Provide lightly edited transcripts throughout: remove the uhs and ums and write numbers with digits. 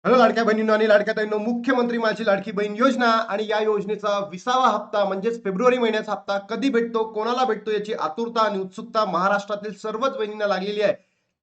Hello लाडक्या बहिणींनो आणि लाडक्या ताईंनो, मुख्यमंत्री माझी लाडकी बहीण योजना आणि या योजनेचा 20वा हप्ता म्हणजेच फेब्रुवारी महिन्याचा हप्ता कधी भेटतो, कोणाला भेटतो याची आतुरता आणि उत्सुकता महाराष्ट्रातील सर्वच बहिणींना लागलेली आहे.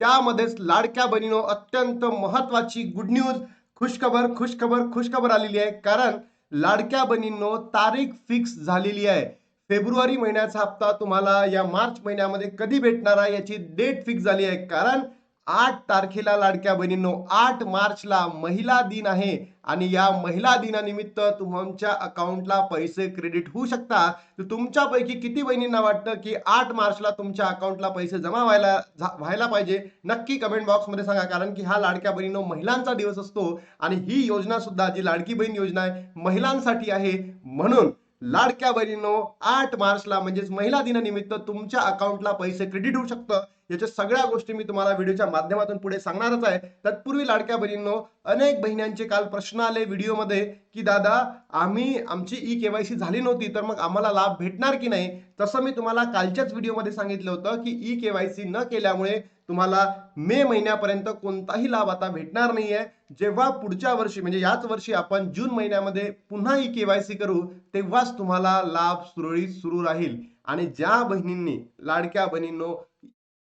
त्यामध्येच लाडक्या बहिणींनो अत्यंत महत्वाची गुड न्यूज, खुशखबर खुशखबर खुशखबर आलेली आहे. कारण लाडक्या बहिणींनो तारीख फिक्स झालेली आहे. फेब्रुवारी महिन्याचा हप्ता तुम्हाला या मार्च महिन्यामध्ये कधी भेटणार आहे याची डेट फिक्स झाली आहे. कारण 8 तारखेला लाडक्या बहिणींनो 8 मार्चला महिला दिन आहे आणि या महिला दिनानिमित्त तुमच्या अकाउंटला पैसे क्रेडिट होऊ शकतात. तर तुमच्यापैकी किती बहिणींना वाटतं की 8 मार्चला तुमच्या अकाउंटला पैसे जमा व्हायला पाहिजे? नक्की कमेंट बॉक्समध्ये सांगा. कारण की हा लाडक्या बहिणींनो महिलांचा दिवस असतो आणि ही योजना सुद्धा जी लाडकी बहीण योजना आहे महिलांसाठी आहे. म्हणून लाडक्या बहिणींनो 8 मार्चला म्हणजेच महिला दिनानिमित्त तुमच्या अकाउंटला पैसे क्रेडिट होऊ शकतं. याच्या सगळ्या गोष्टी मी तुम्हाला व्हिडिओच्या माध्यमातून पुढे सांगणारच आहे. तत्पूर्वी लाडक्या बहिणींनो, अनेक बहिण्यांचे काल प्रश्न आले व्हिडिओमध्ये की दादा आमची ई-केवायसी झाली नव्हती तर मग आम्हाला लाभ भेटणार की नाही. तसं मी तुम्हाला कालच्याच व्हिडिओमध्ये सांगितलं होतं की ई-केवायसी न केल्यामुळे तुम्हाला मे महिन्यापर्यंत कोणताही लाभ आता भेटणार नाहीये. जेव्हा पुढच्या वर्षी म्हणजे याच वर्षी आपण जून महिन्यामध्ये पुन्हा ई-केवायसी करू तेव्हाच तुम्हाला लाभ सुरळीत सुरू राहील. आणि ज्या बहिणींनी लाडक्या बहिणींनो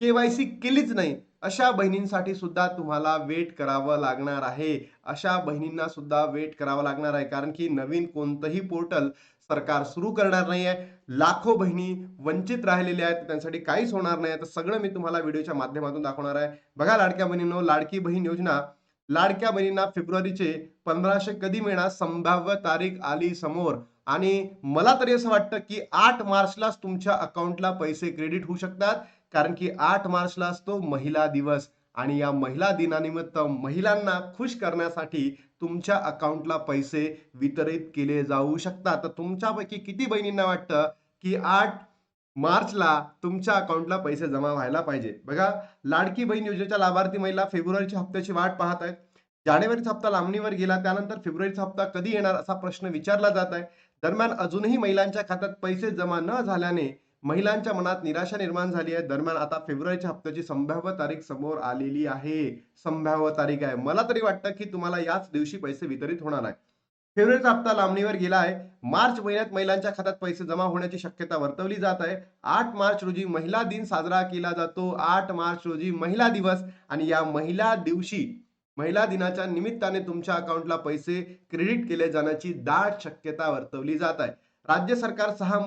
केवायसी केलीच नाही अशा बहिणींसाठी सुद्धा तुम्हाला वेट करावं लागणार आहे. अशा बहिणींना सुद्धा वेट करावं लागणार आहे. कारण की नवीन कोणतंही पोर्टल सरकार सुरू करणार नाहीये. लाखो बहिणी वंचित राहिलेल्या आहेत. त्यांसाठी काहीच होणार नाही. तर सगळं मी तुम्हाला व्हिडिओच्या माध्यमातून दाखवणार आहे. बघा लाडक्या बहिणींनो, लाडकी बहीण योजना लाडक्या बहिणींना फेब्रुवारीचे 1500 कधी मिळणार? संभाव्य तारीख आली समोर. आणि मला तरी असं वाटतं की 8 मार्चलाच तुमच्या अकाउंटला पैसे क्रेडिट होऊ शकतात. कारण की 8 मार्चला असतो महिला दिवस आणि या महिला दिनानिमित्त महिलांना खुश करण्यासाठी तुमच्या अकाउंटला पैसे वितरित केले जाऊ शकतात. तर तुमच्यापैकी किती बहिणींना वाटतं की 8 मार्चला तुमच्या अकाउंटला पैसे जमा व्हायला पाहिजे? बघा, लाडकी बहीण योजनेच्या लाभार्थी महिला फेब्रुवारीच्या हप्त्याची वाट पाहत आहेत. जानेवारीचा हप्ता लांबणीवर गेला, त्यानंतर फेब्रुवारीचा हप्ता कधी येणार असा प्रश्न विचारला जात आहे. दरम्यान अजूनही महिलांच्या खात्यात पैसे जमा न झाल्याने महिलांच्या मनात निराशा निर्माण झाली आहे. दरम्यान आता फेब्रुवारीच्या हप्त्याची संभाव्य तारीख समोर आलेली आहे. संभाव्य तारीख आहे. मला तरी वाटतं की तुम्हाला याच दिवशी पैसे वितरित होणार आहे. फेब्रुवारीचा हप्ता लांबणीवर गेला आहे. मार्च महिन्यात महिलांच्या खात्यात पैसे जमा होण्याची शक्यता वर्तवली जात आहे. 8 मार्च रोजी महिला दिन साजरा केला जातो. 8 मार्च रोजी महिला दिवस आणि या महिला दिवशी महिला दिनाच्या निमित्ताने तुमच्या अकाउंटला पैसे क्रेडिट केले जाण्याची दाट शक्यता वर्तवली जात आहे. राज्य सरकार 6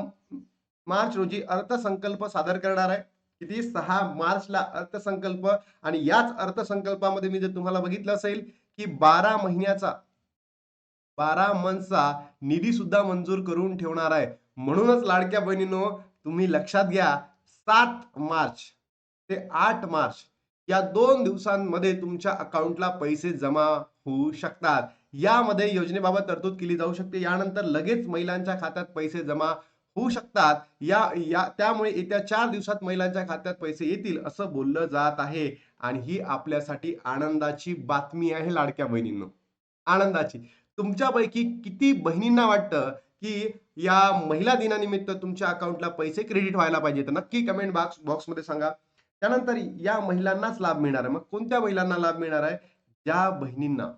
मार्च रोजी अर्थसंकल्प सादर करणार आहे. किती? 6 मार्चला अर्थसंकल्प. आणि याच अर्थसंकल्पामध्ये मी जर तुम्हाला बघितलं असेल की 12 मंथचा निधी सुद्धा मंजूर करून ठेवणार आहे. म्हणूनच लाडक्या बहिणींनो, तुम्ही लक्षात घ्या, 7 मार्च ते 8 मार्च या 2 दिवसांमध्ये तुमच्या अकाउंटला पैसे जमा होऊ शकतात. यामध्ये योजनेबाबत तरतूद केली जाऊ शकते. यानंतर लगेच महिलांच्या खात्यात पैसे जमा होऊ शकतात. त्यामुळे येत्या 4 दिवसात महिलांच्या खात्यात पैसे येतील असं बोललं जात आहे. आणि ही आपल्यासाठी आनंदाची बातमी आहे लाडक्या बहिणींनो, आनंदाची. तुमच्यापैकी किती बहिणींना वाटतं की या महिला दिनानिमित्त तुमच्या अकाउंटला पैसे क्रेडिट व्हायला पाहिजे? तर नक्की कमेंट बॉक्समध्ये सांगा. त्यानंतर या महिलांनाच लाभ मिळणार आहे. मग कोणत्या महिलांना लाभ मिळणार आहे? ज्या बहिणींना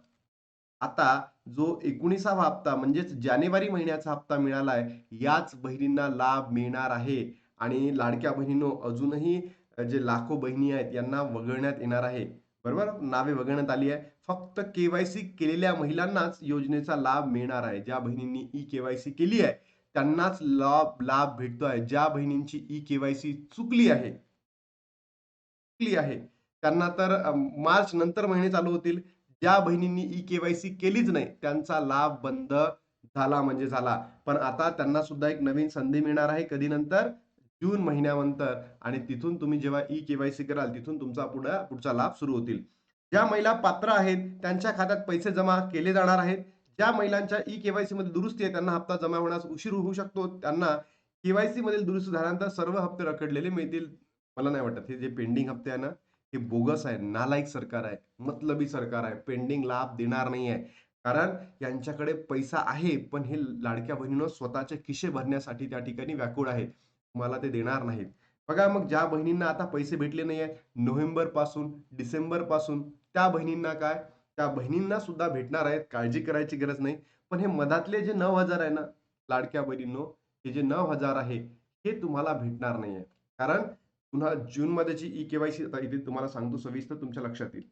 आता जो 19वा हप्ता म्हणजेच जानेवारी महिन्याचा हप्ता मिळालाय, याच बहिणींना लाभ मिळणार आहे. आणि लाडक्या बहिणींनो, अजूनही जे लाखो बहिणी आहेत यांना वगळण्यात येणार आहे. बरोबर? नावे वगळण्यात आली आहे. फक्त केवायसी केलेल्या महिलांनाच योजनेचा लाभ मिळणार आहे. ज्या बहिणींनी ई-केवायसी केली आहे त्यांनाच लाभ भेटतोय. ज्या बहिणींची ई-केवायसी चुकली आहे त्यांना तर मार्च नंतर महिने चालू होतील. ज्या बहिणींनी ई-केवायसी केलीच नाही त्यांचा लाभ बंद झाला म्हणजे झाला. पण आता त्यांना सुद्धा एक नवीन संधी मिळणार आहे. कधी? नंतर जून महिन्यानंतर. आणि तिथून तुम्ही जेव्हा ई-केवायसी कराल तिथून तुमचा पुढचा लाभ सुरू होतील. ज्या महिला पात्र आहेत त्यांच्या खात्यात पैसे जमा केले जाणार आहेत. ज्या महिलांच्या ई-केवायसी मध्ये दुरुस्ती आहे त्यांना हप्ता जमा होण्यास उशीर होऊ शकतो. त्यांना केवायसी मधील दुरुस्ती झाल्यानंतर सर्व हप्ते रखडलेले मिळतील. मला नाही वाटत हे जे पेंडिंग हप्ते आहे ना, हे बोगस आहे. नालायक सरकार आहे. मतलबी सरकार आहे. पेंडिंग लाभ देणार नाही आहे. कारण यांच्याकडे पैसा आहे, पण हे लाडक्या बहिणींनो स्वतःचे खिसे भरण्यासाठी त्या ठिकाणी व्याकुळ आहेत. मला ते देणार नाहीत. बघा, मग ज्या बहिणींना आता पैसे भेटले नाही आहेत नोव्हेंबर पासून डिसेंबर पासून, त्या बहिणींना काय? त्या बहिणींना सुद्धा भेटणार आहेत, काळजी करायची गरज नाही. पण हे मधातले जे 9,000 आहे ना, लाडक्या बहिणींनो, हे जे 9,000 आहे, हे तुम्हाला भेटणार नाहीये. कारण पुन्हा जूनमध्येची ई-के-वाय-सी आता इथे तुम्हाला सांगतो सविस्तर तुमच्या लक्षात येईल.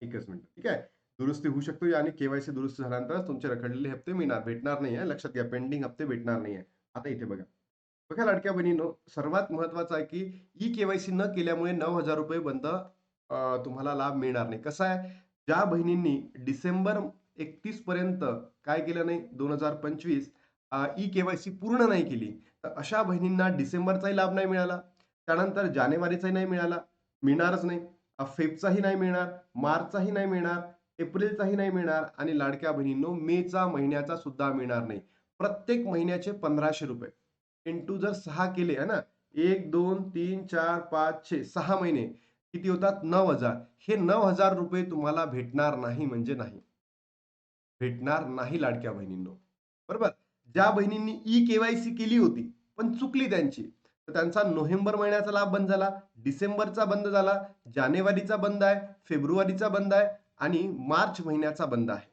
एकच मिनिट. ठीक आहे. दुरुस्ती होऊ शकतो आणि के-वाय-सी दुरुस्त झाल्यानंतरच तुमचे रखडलेले हप्ते मिळणार. भेटणार नाही आहे. लक्षात घ्या. पेंडिंग हप्ते भेटणार नाही आहे. आता इथे बघा. बघा लाडक्या बहिणींनो, सर्वात महत्त्वाचं आहे की ई-के-वाय-सी न केल्यामुळे ₹9,000 बंद तुम्हाला लाभ मिळणार नाही. कसं आहे, ज्या बहिणींनी डिसेंबर 31 पर्यंत काय केलं नाही 2025 ई-के-वाय-सी पूर्ण नाही केली, तर अशा बहिणींना डिसेंबरचाही लाभ नाही मिळाला. त्यानंतर जानेवारीचाही नाही मिळाला, मिळणारच नाही. फेबचाही नाही मिळणार, मार्चचाही नाही मिळणार, एप्रिलचाही नाही मिळणार आणि लाडक्या बहिणींनो मेचा महिन्याचा सुद्धा मिळणार नाही. प्रत्येक महिन्याचे ₹1,500 इंटू जर 6 केले आहे ना, 1, 2, 3, 4, 5, 6, 6 महिने किती होतात? 9,000. हे ₹9,000 तुम्हाला भेटणार नाही म्हणजे नाही. भेटणार नाही लाडक्या बहिणींनो. बरोबर? ज्या बहिणींनी ई-के-वाय-सी केली होती, पण चुकली त्यांची. तर त्यांचा नोव्हेंबर महिन्याचा लाभ बंद झाला, डिसेंबरचा बंद झाला, जानेवारीचा बंद आहे, फेब्रुवारीचा बंद आहे आणि मार्च महिन्याचा बंद आहे.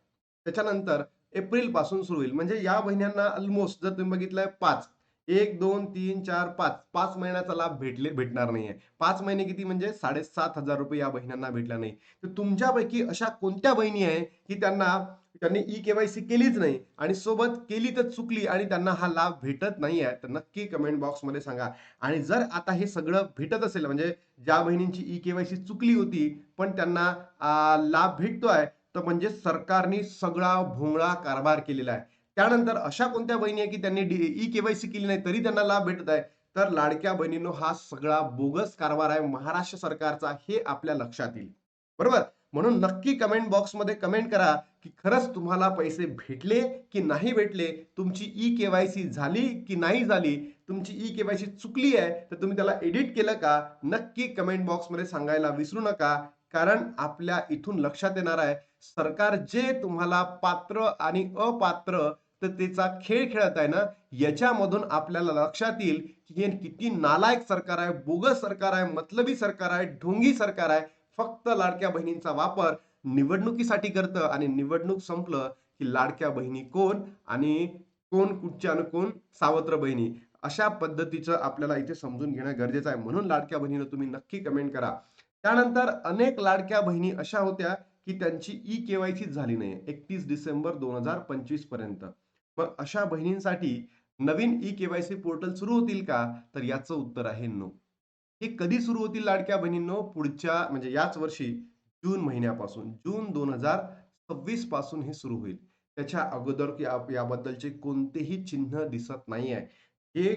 त्याच्यानंतर एप्रिलपासून सुरू होईल. म्हणजे या महिन्यांना अल्मोस्ट जर तुम्ही बघितलंय 5, 1, 2, 3, 4, 5, 5 महिन्याचा लाभ भेटणार नाहीये. 5 महिने किती म्हणजे ₹7,500 या बहिणींना भेटला नाही. तर तुमच्यापैकी अशा कोणत्या बहिणी आहे, की त्यांनी ई-के-वाय-सी केलीच नाही आणि सोबत केली तर चुकली आणि त्यांना हा लाभ भेटत नाही आहे, तर नक्की कमेंट बॉक्समध्ये सांगा. आणि जर आता हे सगळं भेटत असेल म्हणजे ज्या बहिणींची ई-के-वाय-सी चुकली होती, पण त्यांना लाभ भेटतोय, तर म्हणजे सरकारने सगळा भोंगळा कारभार केलेला आहे. त्यानंतर अशा कोणत्या बहिणी आहे, की त्यांनी ई-के-वाय-सी केली नाही तरी त्यांना लाभ भेटत आहे. तर लाडक्या बहिणींनो हा सगळा बोगस कारभार आहे महाराष्ट्र सरकारचा हे आपल्या लक्षात येईल. बरोबर? म्हणून नक्की कमेंट बॉक्समध्ये कमेंट करा, की खरंच तुम्हाला पैसे भेटले की नाही भेटले? तुमची ई-के-वाय-सी झाली की नाही झाली? तुमची ई-के-वाय-सी चुकली आहे, तर तुम्ही त्याला एडिट केलं का? नक्की कमेंट बॉक्समध्ये सांगायला विसरू नका. कारण आपल्या इथून लक्षात येणार आहे, सरकार जे तुम्हाला पात्र आणि अपात्र तर त्याचा खेळ खेळत आहे ना, याच्यामधून आपल्याला लक्षात येईल, की हे किती नालायक सरकार आहे, बोगस सरकार आहे, मतलबी सरकार आहे, ढोंगी सरकार आहे. फक्त लाडक्या बहिणींचा वापर निवडणुकीसाठी करतं आणि निवडणूक संपलं की लाडक्या बहिणी कोण आणि कोण कुठच्या आणि कोण सावत्र बहिणी अशा पद्धतीचं आपल्याला इथे समजून घेणं गरजेचं आहे. म्हणून लाडक्या बहिणीनं तुम्ही नक्की कमेंट करा. त्यानंतर अनेक लाडक्या बहिणी अशा होत्या की त्यांची ई-के-वाय-सी झाली नाही 31 डिसेंबर 2025 पर्यंत. मग अशा बहिणींसाठी नवीन ई-के-वाय-सी पोर्टल सुरू होतील का? तर याचं उत्तर आहे नो. हे कधी सुरू होतील लाडक्या बहिणींनो? पुढच्या म्हणजे याच वर्षी जून महिन्यापासून, जून 2026 पासून हे सुरू होईल. त्याच्या अगोदर की याबद्दलचे कोणतेही चिन्ह दिसत नाही आहे. हे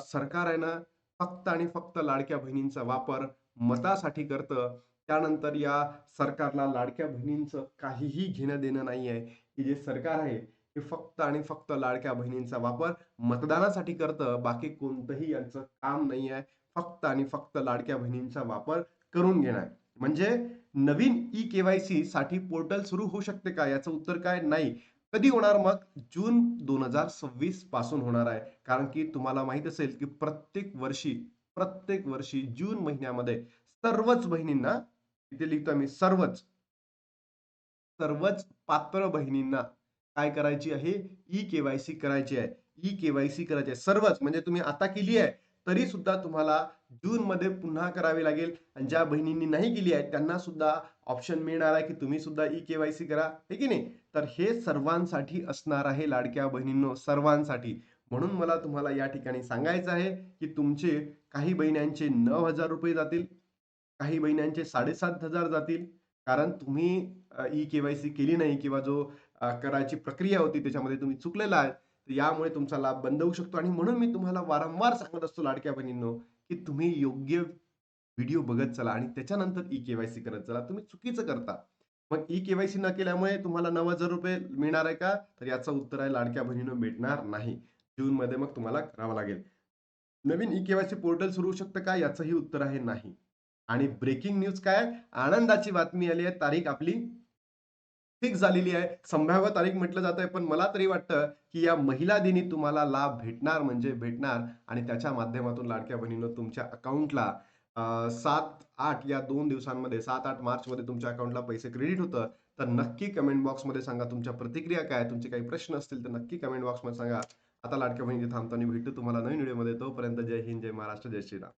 सरकार आहे ना, फक्त आणि फक्त लाडक्या बहिणींचा वापर मतासाठी करतं. त्यानंतर या सरकारला लाडक्या बहिणींचं काहीही घेणं-देणं नाही आहे. हे जे सरकार आहे, हे फक्त आणि फक्त लाडक्या बहिणींचा वापर मतदानासाठी करतं. बाकी कोणतंही यांचं काम नाही आहे. फक्त आणि फक्त लाडक्या बहिणींचा वापर करून घेणार. म्हणजे नवीन ई-के-वाय-सी साठी पोर्टल सुरू होऊ शकते का? याचं उत्तर काय? नाही. कधी होणार मग? जून 2026 पासून होणार आहे. कारण की तुम्हाला माहीत असेल की प्रत्येक वर्षी जून महिन्यामध्ये सर्वच बहिणींना, इथे लिहितोय मी सर्वच पात्र बहिणींना काय करायची आहे? ई-के-वाय-सी करायची आहे. ई-के-वाय-सी करायची आहे. सर्वच म्हणजे तुम्ही आता केली आहे, तरी सुद्धा तुम्हाला जूनमध्ये पुन्हा करावी लागेल आणि ज्या बहिणींनी नाही केली आहे, त्यांना सुद्धा ऑप्शन मिळणार आहे, की तुम्ही सुद्धा ई-के-वाय-सी करा. हे की नाही? तर हे सर्वांसाठी असणार आहे लाडक्या बहिणींनो, सर्वांसाठी. म्हणून मला तुम्हाला या ठिकाणी सांगायचं आहे, की तुमचे काही बहिण्यांचे ₹9,000 जातील, काही बहिण्यांचे 7,500 जातील. कारण तुम्ही ई-के-वाय-सी केली नाही किंवा जो करायची प्रक्रिया होती त्याच्यामध्ये तुम्ही चुकलेला आहे. तर यामुळे तुमचा लाभ बंद होऊ शकतो आणि म्हणून मी तुम्हाला वारंवार सांगत असतो लाडक्या बहिणींनो, की तुम्ही योग्य व्हिडिओ बघत चला आणि त्याच्यानंतर ई-के-वाय-सी करत चला. तुम्ही चुकीचं करता. मग ई-के-वाय-सी न केल्यामुळे तुम्हाला ₹9,000 मिळणार आहे का? तर याचं उत्तर आहे लाडक्या बहिणींनो भेटणार नाही. जूनमध्ये मग तुम्हाला करावं लागेल. नवीन ई-के-वाय-सी पोर्टल सुरू होऊ शकतं का? याचंही उत्तर आहे नाही. आणि ब्रेकिंग न्यूज काय? आनंदाची बातमी आली आहे. तारीख आपली फिक्स झालेली आहे. संभाव्य तारीख म्हटलं जातंय, पण मला तरी वाटतं, की या महिला दिनी तुम्हाला लाभ भेटणार म्हणजे भेटणार आणि त्याच्या माध्यमातून लाडक्या बहिणींनो तुमच्या अकाउंटला 7-8 या 2 दिवसांमध्ये 7-8 मार्चमध्ये तुमच्या अकाउंटला पैसे क्रेडिट होतं. तर नक्की कमेंट बॉक्समध्ये सांगा तुमच्या प्रतिक्रिया काय? तुमचे काही प्रश्न असतील तर नक्की कमेंट बॉक्समध्ये सांगा. आता लाडक्या बहिणीचे थांबतो आणि भेटू तुम्हाला नवीन व्हिडिओमध्ये. तोपर्यंत जय हिंद, जय महाराष्ट्र, जय श्रीराम.